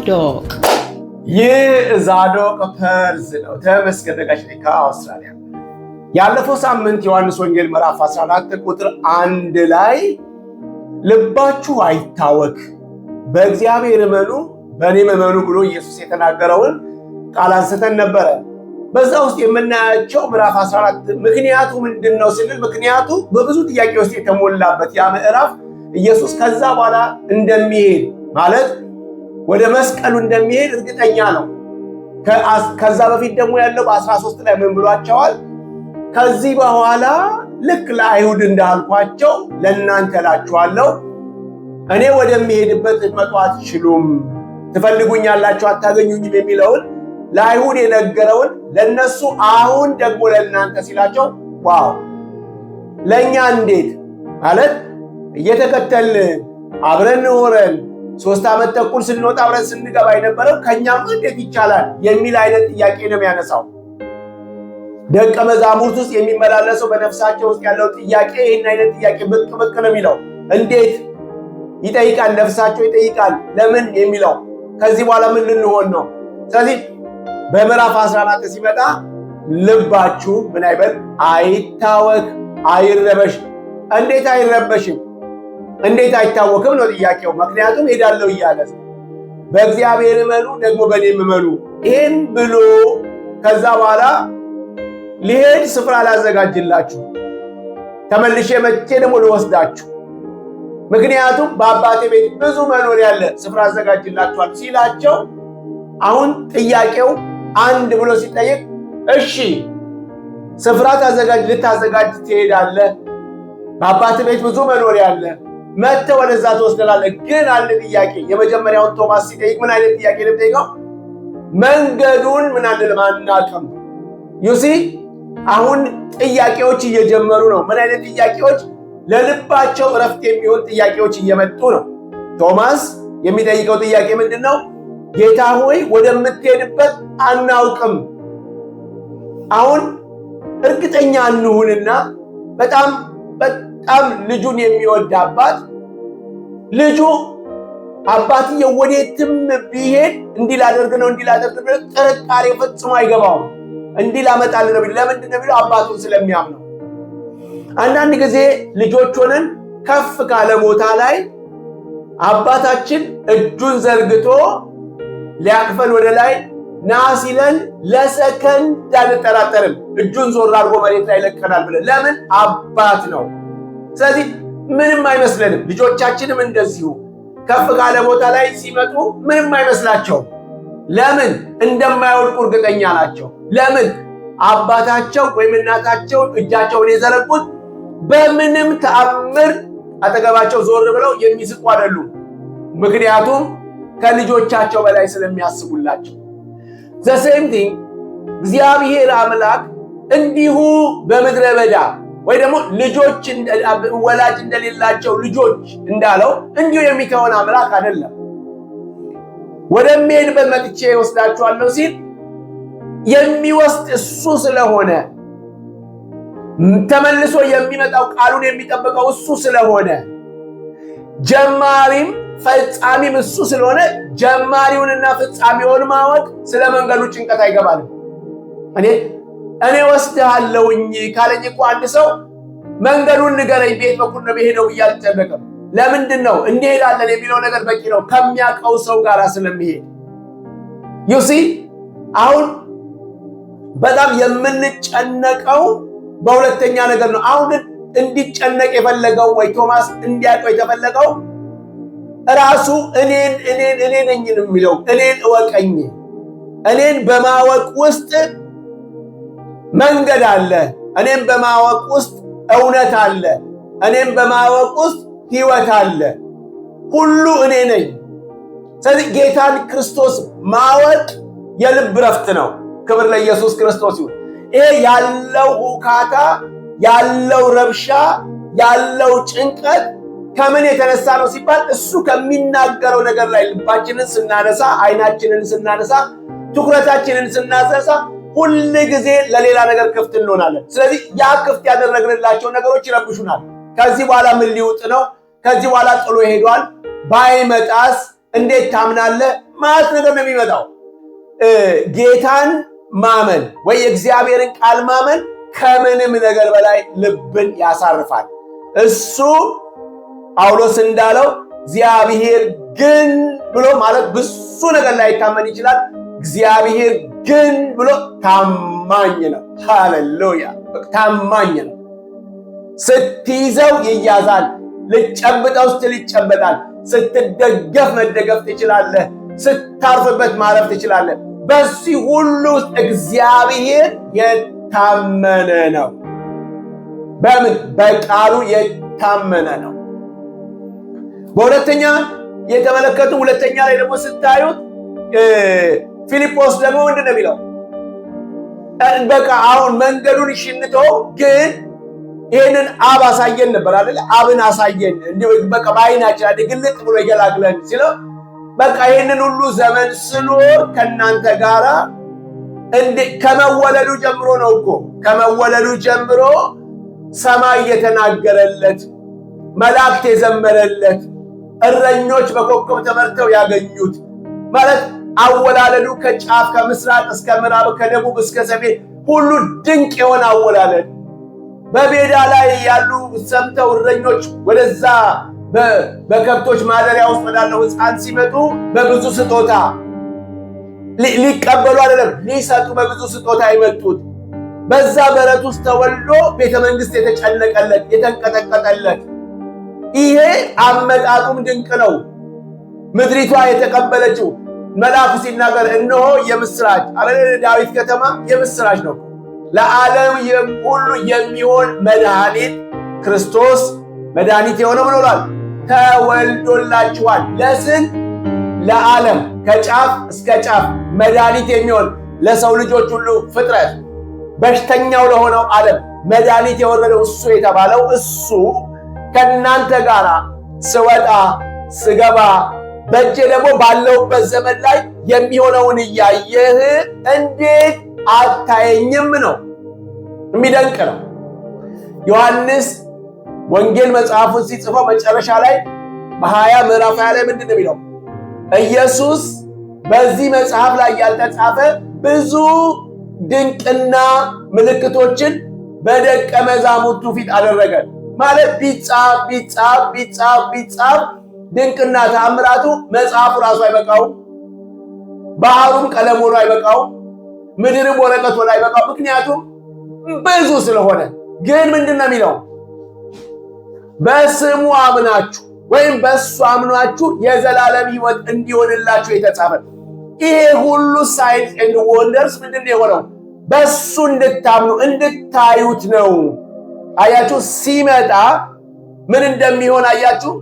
ዛዶቅ ዛዶቅ ፐርዝ ነው። ተመስገን ነጋሽ ከአውስትራሊያ። ያለፈው ሳምንት ዮሐንስ ወንጌል ምዕራፍ 14 ቁጥር 1 ላይ ልባችሁ አይታወክ በእግዚአብሔር እመኑ በእኔም እመኑ ብሎ ኢየሱስ የተናገረውን ቃል አንስተን ነበረ። በዛ ውስጥ የምናያቸው ምዕራፍ 14 ምክንያቱ ምንድነው ስንል ምክንያቱ በብዙ ጥያቄ ውስጥ የተሞላበት ያ ምዕራፍ ኢየሱስ ከዛ በኋላ እንደሚሄድ ማለት ወደ መስቀሉ እንደሚሄድ እርግጠኛ ነው። ከዛ በፊት ደግሞ ያለው በ13 ላይ ምን ብሏቸዋል? ከዚህ በኋላ ልክ ለአይሁድ እንዳልኳቸው ለእናንተ እላችኋለሁ እኔ ወደሚሄድበት ልትመጡ አትችሉም፣ ትፈልጉኛላችሁ አታገኙኝም የሚለውን ለአይሁድ የነገረውን ለነሱ አሁን ደግሞ ለእናንተ ሲላቸው ዋው! ለእኛ እንዴት ማለት እየተከተልን አብረን ኖረን 3 ዓመት ተኩል ስንወጣ አብረን ስንገባ የነበረው ከኛም እንዴት ይቻላል የሚል አይነት ጥያቄ ነው የሚያነሳው። ደቀ መዛሙርት ውስጥ የሚመላለሰው በነፍሳቸው ውስጥ ያለው ጥያቄ ይህን አይነት ጥያቄ ብቅ ነው የሚለው። እንዴት ይጠይቃል፣ ነፍሳቸው ይጠይቃል። ለምን የሚለው ከዚህ በኋላ ምን ልንሆን ነው? ስለዚህ በምዕራፍ 14 ሲመጣ ልባችሁ ምን አይበል? አይታወክ፣ አይረበሽ። እንዴት አይረበሽም? እንዴት አይታወክም ነው ጥያቄው። ምክንያቱም ሄዳለሁ እያለ በእግዚአብሔር እመኑ ደግሞ በእኔም እመኑ። ይህን ብሎ ከዛ በኋላ ሊሄድ ስፍራ ላዘጋጅላችሁ ተመልሼ መጥቼ ደግሞ ልወስዳችሁ፣ ምክንያቱም በአባቴ ቤት ብዙ መኖሪያ ያለ ስፍራ አዘጋጅላችኋል ሲላቸው አሁን ጥያቄው አንድ ብሎ ሲጠየቅ እሺ ስፍራ ልታዘጋጅ ትሄዳለህ፣ በአባቴ ቤት ብዙ መኖሪያ ያለ መጥተህ ወደዛ ትወስደናለህ። ግን አንድ ጥያቄ የመጀመሪያውን ቶማስ ሲጠይቅ ምን አይነት ጥያቄ ነው የሚጠይቀው? መንገዱን ምን አንልም አናውቅም። ዩሲ አሁን ጥያቄዎች እየጀመሩ ነው። ምን አይነት ጥያቄዎች? ለልባቸው እረፍት የሚሆን ጥያቄዎች እየመጡ ነው። ቶማስ የሚጠይቀው ጥያቄ ምንድን ነው? ጌታ ሆይ ወደምትሄድበት አናውቅም። አሁን እርግጠኛ እንሁንና በጣም ልጁን የሚወድ አባት ልጁ አባትየው ወዴትም ቢሄድ እንዲህ ላደርግ ነው ጥርጣሬ ፈጽሞ አይገባውም። እንዲህ ላመጣልህ ነው። ለምንድን ነው የሚለው? አባቱን ስለሚያምነው። አንዳንድ ጊዜ ልጆች ሆነን ከፍ ካለ ቦታ ላይ አባታችን እጁን ዘርግቶ ሊያቅፈን ወደ ላይ ና ሲለን ለሰከንድ አንጠራጠርም። እጁን ዞር አድርጎ መሬት ላይ ለቀናል ብለን ለምን? አባት ነው። ስለዚህ ምንም አይመስለንም። ልጆቻችንም እንደዚሁ ከፍ ካለ ቦታ ላይ ሲመጡ ምንም አይመስላቸውም። ለምን? እንደማይወድቁ እርግጠኛ ናቸው። ለምን? አባታቸው ወይም እናታቸው እጃቸውን የዘረጉት በምንም ተአምር አጠገባቸው ዞር ብለው የሚስቁ አይደሉም። ምክንያቱም ከልጆቻቸው በላይ ስለሚያስቡላቸው። the same thing እግዚአብሔር አምላክ እንዲሁ በምድረ በዳ ወይ ደግሞ ልጆች ወላጅ እንደሌላቸው ልጆች እንዳለው እንዲሁ የሚተወን አምላክ አይደለም። ወደሚሄድበት መጥቼ ወስዳችኋለሁ ሲል የሚወስድ እሱ ስለሆነ ተመልሶ የሚመጣው ቃሉን የሚጠብቀው እሱ ስለሆነ ጀማሪም ፈጻሚም እሱ ስለሆነ ጀማሪውንና ፍጻሜውን ማወቅ ስለ መንገዱ ጭንቀት አይገባልም። እኔ ወስድሃለሁኝ ካለኝ እኮ አንድ ሰው መንገዱን ንገረኝ ቤት በኩል ነው የሄደው ብዬ አልጨነቅም። ለምንድን ነው እንሄዳለን የሚለው ነገር በቂ ነው፣ ከሚያውቀው ሰው ጋር ስለሚሄድ። ዩሲ አሁን በጣም የምንጨነቀው በሁለተኛ ነገር ነው። አሁን እንዲጨነቅ የፈለገው ወይ ቶማስ እንዲያውቀው የተፈለገው ራሱ እኔን ነኝ የሚለው እኔን እወቀኝ። እኔን በማወቅ ውስጥ መንገድ አለ። እኔን በማወቅ ውስጥ እውነት አለ። እኔን በማወቅ ውስጥ ሕይወት አለ። ሁሉ እኔ ነኝ። ስለዚህ ጌታን ክርስቶስ ማወቅ የልብ ረፍት ነው። ክብር ለኢየሱስ ክርስቶስ ይሁን። ይሄ ያለው ሁካታ፣ ያለው ረብሻ፣ ያለው ጭንቀት ከምን የተነሳ ነው ሲባል እሱ ከሚናገረው ነገር ላይ ልባችንን ስናነሳ፣ አይናችንን ስናነሳ፣ ትኩረታችንን ስናነሳ ሁል ጊዜ ለሌላ ነገር ክፍት እንሆናለን። ስለዚህ ያ ክፍት ያደረግንላቸው ነገሮች ይረብሹናል። ከዚህ በኋላ ምን ሊውጥ ነው? ከዚህ በኋላ ጥሎ ሄዷል። ባይመጣስ እንዴት ታምናለህ? ማለት ነገር ነው የሚመጣው። ጌታን ማመን ወይ የእግዚአብሔርን ቃል ማመን ከምንም ነገር በላይ ልብን ያሳርፋል። እሱ ጳውሎስ እንዳለው እግዚአብሔር ግን ብሎ ማለት ብዙ ነገር ላይ ይታመን ይችላል። እግዚአብሔር ግን ብሎ ታማኝ ነው። ሃሌሉያ! ታማኝ ነው። ስትይዘው ይያዛል፣ ልጨብጠው ስትል ይጨበጣል። ስትደገፍ መደገፍ ትችላለህ፣ ስታርፍበት ማረፍ ትችላለህ። በዚህ ሁሉ ውስጥ እግዚአብሔር የታመነ ነው። በምን? በቃሉ የታመነ ነው። በሁለተኛ የተመለከቱ ሁለተኛ ላይ ደግሞ ስታዩት ፊልጶስ ደግሞ ምንድን ነው የሚለው? በቃ አሁን መንገዱን ሽንቶ ግን ይህንን አብ አሳየን ነበር አይደለ? አብን አሳየን በቃ በዓይናችን ግልጥ ብሎ ይገላግለን ሲለው በቃ ይህንን ሁሉ ዘመን ስኖር ከእናንተ ጋራ ከመወለዱ ጀምሮ ነው እኮ ከመወለዱ ጀምሮ ሰማይ የተናገረለት፣ መላእክት የዘመረለት፣ እረኞች በኮከብ ተመርተው ያገኙት ማለት አወላለዱ ከጫፍ ከምስራቅ እስከ ምዕራብ ከደቡብ እስከ ሰሜን ሁሉ ድንቅ የሆነ አወላለድ። በሜዳ ላይ ያሉ ሰምተው እረኞች ወደዛ በከብቶች ማደሪያ ውስጥ ወዳለው ሕፃን ሲመጡ በብዙ ስጦታ ሊቀበሉ አይደለም ሊሰጡ በብዙ ስጦታ የመጡት። በዛ በረት ውስጥ ተወልዶ ቤተ መንግስት የተጨነቀለት የተንቀጠቀጠለት፣ ይሄ አመጣጡም ድንቅ ነው። ምድሪቷ የተቀበለችው መልአኩ ሲናገር እነሆ የምስራች አለ ዳዊት ከተማ የምስራች ነው። ለዓለም ሁሉ የሚሆን መድኃኒት ክርስቶስ መድኃኒት የሆነው ብሏል። ተወልዶላችኋል። ለስንት? ለዓለም ከጫፍ እስከ ጫፍ መድኃኒት የሚሆን ለሰው ልጆች ሁሉ ፍጥረት፣ በሽተኛው ለሆነው ዓለም መድኃኒት የወረደው እሱ የተባለው እሱ ከእናንተ ጋር ስወጣ ስገባ በእጄ ደግሞ ባለውበት ዘመን ላይ የሚሆነውን እያየህ እንዴት አታየኝም ነው። የሚደንቅ ነው። ዮሐንስ ወንጌል መጽሐፉን ሲጽፈው መጨረሻ ላይ በ20 ምዕራፍ 20 ላይ ምንድን ነው የሚለው? ኢየሱስ በዚህ መጽሐፍ ላይ ያልተጻፈ ብዙ ድንቅና ምልክቶችን በደቀ መዛሙርቱ ፊት አደረገ። ማለት ቢጻፍ ድንቅና ተአምራቱ መጽሐፉ ራሱ አይበቃውም። ባህሩም ቀለም ሆኖ አይበቃውም። ምድርም ወረቀት ሆኖ አይበቃው። ምክንያቱም ብዙ ስለሆነ። ግን ምንድን ነው የሚለው? በስሙ አምናችሁ ወይም በእሱ አምናችሁ የዘላለም ሕይወት እንዲሆንላችሁ የተጻፈ። ይሄ ሁሉ ሳይንስ ኤንድ ወንደርስ ምንድን ነው የሆነው? በእሱ እንድታምኑ እንድታዩት ነው። አያችሁ፣ ሲመጣ ምን እንደሚሆን አያችሁ።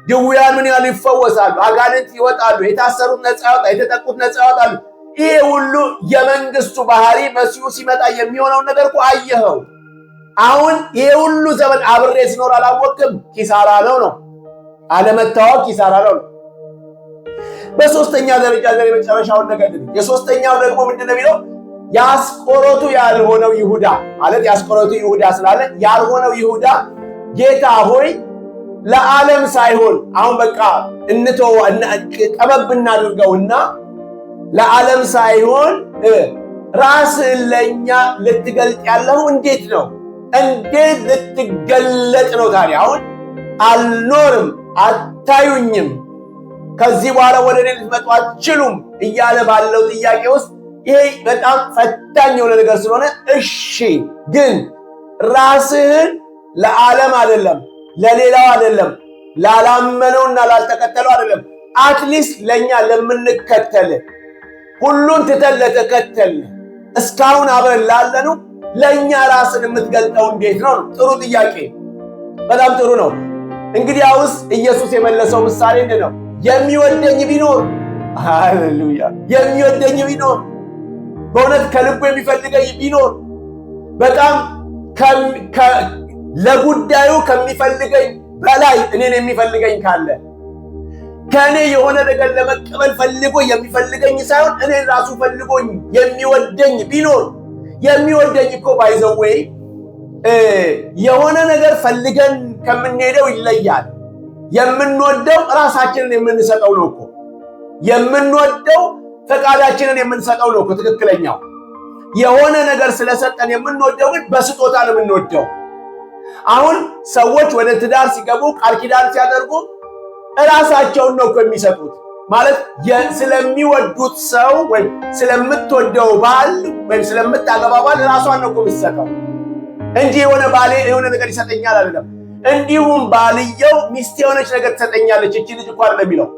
ድውያን ምን ያህል ይፈወሳሉ፣ አጋንንት ይወጣሉ፣ የታሰሩት ነፃ ያወጣሉ፣ የተጠቁት ነፃ ያወጣሉ። ይሄ ሁሉ የመንግስቱ ባህሪ መሲሁ ሲመጣ የሚሆነውን ነገር እኮ አየኸው። አሁን ይሄ ሁሉ ዘመን አብሬ ስኖር አላወቅም፣ ኪሳራ ነው። አለመታወቅ ኪሳራ ነው። በሶስተኛ ደረጃ የመጨረሻውን ነገር የሶስተኛው ደግሞ ምንድን ነው የሚለው? የአስቆሮቱ ያልሆነው ይሁዳ ማለት የአስቆሮቱ ይሁዳ ስላለ ያልሆነው ይሁዳ ጌታ ሆይ ለዓለም ሳይሆን አሁን በቃ ጠበብ እናድርገውና ለዓለም ሳይሆን ራስህን ለእኛ ልትገልጥ ያለው እንዴት ነው? እንዴት ልትገለጥ ነው? ታዲያ አሁን አልኖርም፣ አታዩኝም፣ ከዚህ በኋላ ወደ እኔ ልትመጡ አትችሉም እያለ ባለው ጥያቄ ውስጥ ይሄ በጣም ፈታኝ የሆነ ነገር ስለሆነ እሺ፣ ግን ራስህን ለዓለም አይደለም፣ ለሌላው አይደለም፣ ላላመነውና ላልተከተለው አይደለም፣ አትሊስት ለእኛ ለምንከተል ሁሉን ትተን ለተከተል እስካሁን አብረን ላለኑ ለእኛ ራስን የምትገልጠው እንዴት ነው? ጥሩ ጥያቄ፣ በጣም ጥሩ ነው። እንግዲያውስ ኢየሱስ የመለሰው ምሳሌ እንዴት ነው? የሚወደኝ ቢኖር፣ ሃሌሉያ፣ የሚወደኝ ቢኖር፣ በእውነት ከልቡ የሚፈልገኝ ቢኖር፣ በጣም ለጉዳዩ ከሚፈልገኝ በላይ እኔን የሚፈልገኝ ካለ ከእኔ የሆነ ነገር ለመቀበል ፈልጎ የሚፈልገኝ ሳይሆን እኔን ራሱ ፈልጎኝ የሚወደኝ ቢኖር፣ የሚወደኝ እኮ ባይዘዌ የሆነ ነገር ፈልገን ከምንሄደው ይለያል። የምንወደው ራሳችንን የምንሰጠው ነው እኮ። የምንወደው ፈቃዳችንን የምንሰጠው ነው ትክክለኛው። የሆነ ነገር ስለሰጠን የምንወደው ግን በስጦታ ነው የምንወደው። አሁን ሰዎች ወደ ትዳር ሲገቡ ቃል ኪዳን ሲያደርጉ እራሳቸውን ነው የሚሰጡት። ማለት ስለሚወዱት ሰው ወይም ስለምትወደው ባል ወይም ስለምታገባ ባል ራሷን ነው የምትሰጠው እንጂ የሆነ ነገር ይሰጠኛል አይደለም። እንዲሁም ባልየው ሚስት የሆነች ነገር ትሰጠኛለች እቺ ልጅ እንኳን ነው የሚለው።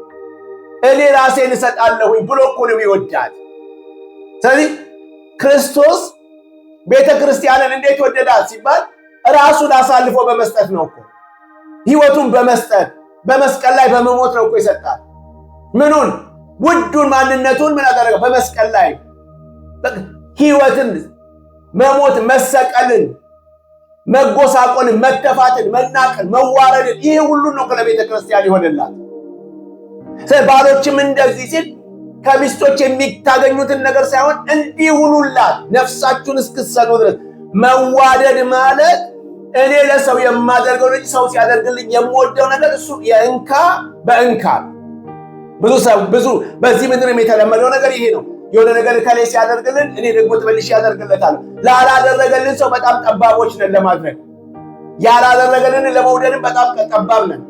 እኔ ራሴን እሰጣለሁኝ ብሎ እኮ ነው የሚወዳት። ስለዚህ ክርስቶስ ቤተ ክርስቲያንን እንዴት ወደዳት ሲባል ራሱን አሳልፎ በመስጠት ነው እኮ። ሕይወቱን በመስጠት በመስቀል ላይ በመሞት ነው እኮ የሰጣት። ምኑን? ውዱን ማንነቱን ምን አደረገ? በመስቀል ላይ ሕይወትን፣ መሞት፣ መሰቀልን፣ መጎሳቆልን፣ መተፋትን፣ መናቅን፣ መዋረድን ይሄ ሁሉ ነው ለቤተ ክርስቲያን ይሆንላት። ባሎችም እንደዚህ ሲል ከሚስቶች የሚታገኙትን ነገር ሳይሆን እንዲሁኑላት ነፍሳችሁን እስክትሰጡ ድረስ። መዋደድ ማለት እኔ ለሰው የማደርገው ልጅ ሰው ሲያደርግልኝ የምወደው ነገር እሱ የእንካ በእንካ። ብዙ በዚህ ምድርም የተለመደው ነገር ይሄ ነው። የሆነ ነገር ከላይ ሲያደርግልን እኔ ደግሞ ተመልሼ ያደርግለታለሁ። ላላደረገልን ሰው በጣም ጠባቦች ነን ለማድረግ፣ ያላደረገልን ለመውደድም በጣም ጠባብ ነን።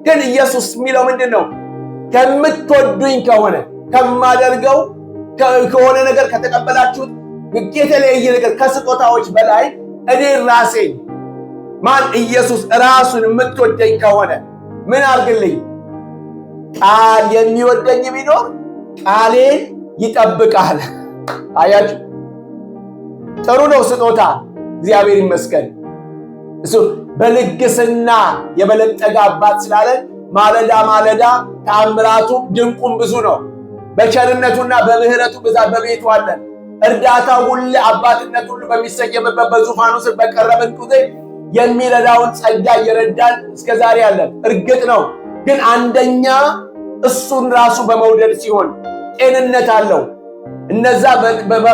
ግን ኢየሱስ የሚለው ምንድን ነው? ከምትወዱኝ ከሆነ ከማደርገው ከሆነ ነገር ከተቀበላችሁት የተለያየ ነገር ከስጦታዎች በላይ እኔ ራሴን ማን ኢየሱስ ራሱን የምትወደኝ ከሆነ ምን አድርግልኝ? ቃል የሚወደኝ ቢኖር ቃሌን ይጠብቃል። አያችሁ፣ ጥሩ ነው ስጦታ። እግዚአብሔር ይመስገን። እሱ በልግስና የበለጠገ አባት ስላለን ማለዳ ማለዳ ተአምራቱ ድንቁም ብዙ ነው። በቸርነቱና በምህረቱ ብዛት በቤቱ አለን። እርዳታው ሁሉ አባትነት ሁሉ በሚሰየምበት በዙፋኑ ስር በቀረብን ጊዜ የሚረዳውን ጸጋ እየረዳን እስከ ዛሬ አለን። እርግጥ ነው ግን አንደኛ እሱን ራሱ በመውደድ ሲሆን ጤንነት አለው። እነዛ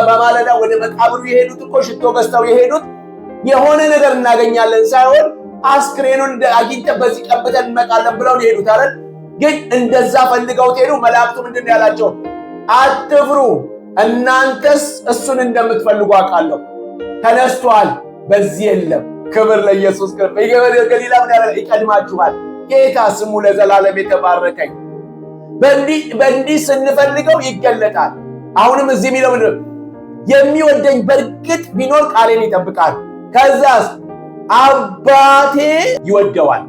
በማለዳ ወደ መቃብሩ የሄዱት እኮ ሽቶ ገዝተው የሄዱት የሆነ ነገር እናገኛለን ሳይሆን አስክሬኑን አግኝተን በዚህ ቀብተን እንመጣለን ብለው የሄዱት አይደል? ግን እንደዛ ፈልገውት ሄዱ። መላእክቱ ምንድን ያላቸው? አትፍሩ፣ እናንተስ እሱን እንደምትፈልጉ አውቃለሁ፣ ተነስቷል፣ በዚህ የለም። ክብር ለኢየሱስ ክርስቶስ። ገሊላ ምን ያለ ይቀድማችኋል። ጌታ ስሙ ለዘላለም የተባረከኝ። በእንዲህ ስንፈልገው ይገለጣል። አሁንም እዚህ የሚለው ምንድን ነው? የሚወደኝ በእርግጥ ቢኖር ቃሌን ይጠብቃል፣ ከዛስ አባቴ ይወደዋል።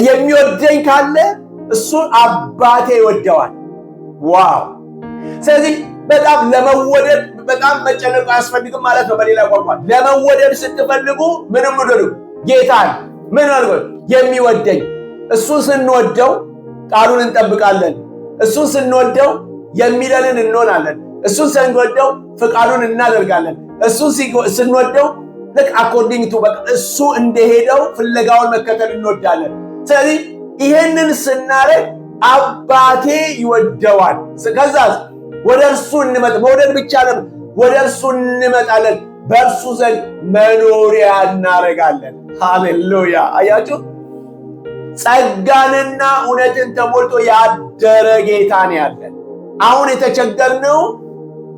የሚወደኝ ካለ እሱ አባቴ ይወደዋል። ዋው! ስለዚህ በጣም ለመወደድ በጣም መጨነቅ አያስፈልግም ማለት ነው። በሌላ ቋንቋ ለመወደድ ስትፈልጉ ምንም ወደዱ ጌታን ምን አልኩ? የሚወደኝ እሱን ስንወደው ቃሉን እንጠብቃለን። እሱን ስንወደው የሚለንን እንሆናለን። እሱን ስንወደው ፍቃዱን እናደርጋለን። እሱን ስንወደው ልክ አኮርዲንግ ቱ እሱ እንደሄደው ፍለጋውን መከተል እንወዳለን። ስለዚህ ይህንን ስናረግ አባቴ ይወደዋል። ከዛ ወደ እርሱ እንመጣ መውደድ ብቻ ነው። ወደ እርሱ እንመጣለን፣ በእርሱ ዘንድ መኖሪያ እናረጋለን። ሃሌሉያ! አያችሁ፣ ጸጋንና እውነትን ተሞልቶ ያደረ ጌታ ነው ያለን። አሁን የተቸገርነው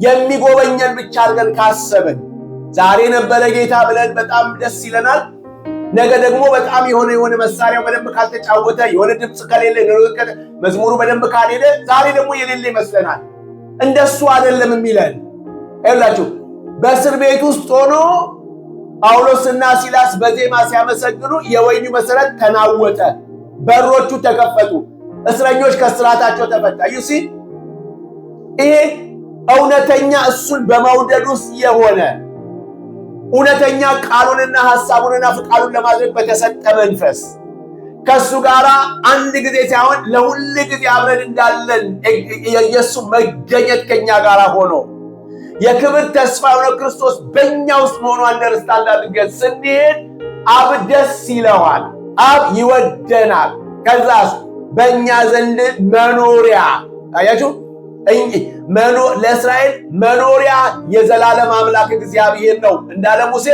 የሚጎበኘን ብቻ አድርገን ካሰብን ዛሬ ነበረ ጌታ ብለን በጣም ደስ ይለናል። ነገ ደግሞ በጣም የሆነ መሳሪያው በደንብ ካልተጫወተ፣ የሆነ ድምፅ ከሌለ፣ መዝሙሩ በደንብ ካልሄደ ዛሬ ደግሞ የሌለ ይመስለናል። እንደሱ አይደለም የሚለን። ይኸውላችሁ በእስር ቤት ውስጥ ሆኖ ጳውሎስና ሲላስ በዜማ ሲያመሰግኑ የወህኒው መሰረት ተናወጠ፣ በሮቹ ተከፈቱ፣ እስረኞች ከስራታቸው ተፈታ። ዩሲ ይሄ እውነተኛ እሱን በመውደድ ውስጥ የሆነ እውነተኛ ቃሉንና ሐሳቡንና ፍቃዱን ለማድረግ በተሰጠ መንፈስ ከሱ ጋር አንድ ጊዜ ሳይሆን ለሁል ጊዜ አብረን እንዳለን የኢየሱስ መገኘት ከኛ ጋር ሆኖ የክብር ተስፋ የሆነው ክርስቶስ በእኛ ውስጥ መሆኑ አንደርስታንድ አድርገን ስንሄድ አብ ደስ ይለዋል፣ አብ ይወደናል። ከዛስ በእኛ ዘንድ መኖሪያ አያችሁ፣ ለእስራኤል መኖሪያ የዘላለም አምላክ እግዚአብሔር ነው እንዳለ ሙሴ።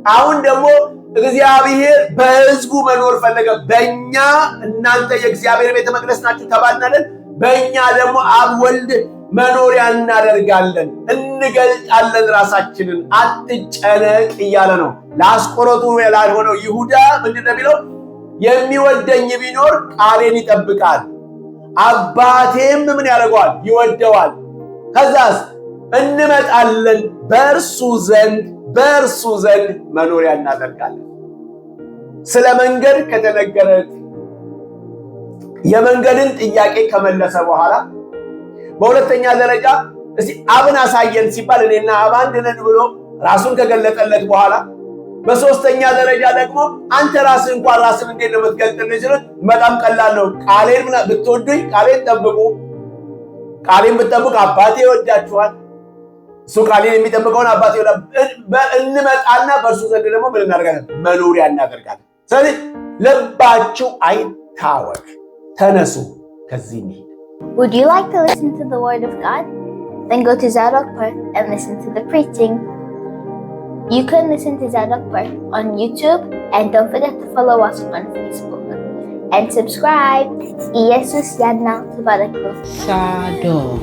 አሁን ደግሞ እግዚአብሔር በሕዝቡ መኖር ፈለገ። በእኛ እናንተ የእግዚአብሔር ቤተ መቅደስ ናችሁ ተባልናለን። በእኛ ደግሞ አብ ወልድ መኖሪያ እናደርጋለን፣ እንገልጣለን ራሳችንን፣ አትጨነቅ እያለ ነው። ለአስቆሮቱ ላልሆነው ይሁዳ ምንድን ነው የሚለው? የሚወደኝ ቢኖር ቃሌን ይጠብቃል፣ አባቴም ምን ያደርገዋል? ይወደዋል። ከዛስ እንመጣለን፣ በእርሱ ዘንድ መኖሪያ እናደርጋለን። ስለ መንገድ ከተነገረ የመንገድን ጥያቄ ከመለሰ በኋላ በሁለተኛ ደረጃ እስቲ አብን አሳየን ሲባል እኔና አብ አንድ ነን ብሎ ራሱን ከገለጠለት በኋላ በሶስተኛ ደረጃ ደግሞ አንተ ራስህ እንኳን ራስን እንዴት ነው የምትገልጥልኝ ሲሉት በጣም ቀላል ነው። ቃሌን ብትወዱኝ ቃሌን ጠብቁ፣ ቃሌን ብትጠብቁ አባቴ ይወዳችኋል። እሱ ቃሌን የሚጠብቀውን አባቴ ይወዳል። እንመጣና በእርሱ ዘንድ ደግሞ ምን እናደርጋለን? መኖሪያ እናደርጋለን። ስለዚህ ልባችሁ አይታወክ፣ ተነሱ ከዚህ እንሂድ። Would you like to listen to the Word of God? Then go to Zadok Park and listen to the preaching. You can listen to Zadok Park on YouTube, and don't forget to follow us on Facebook. And subscribe. Yesus yan na tubarako. Zadok.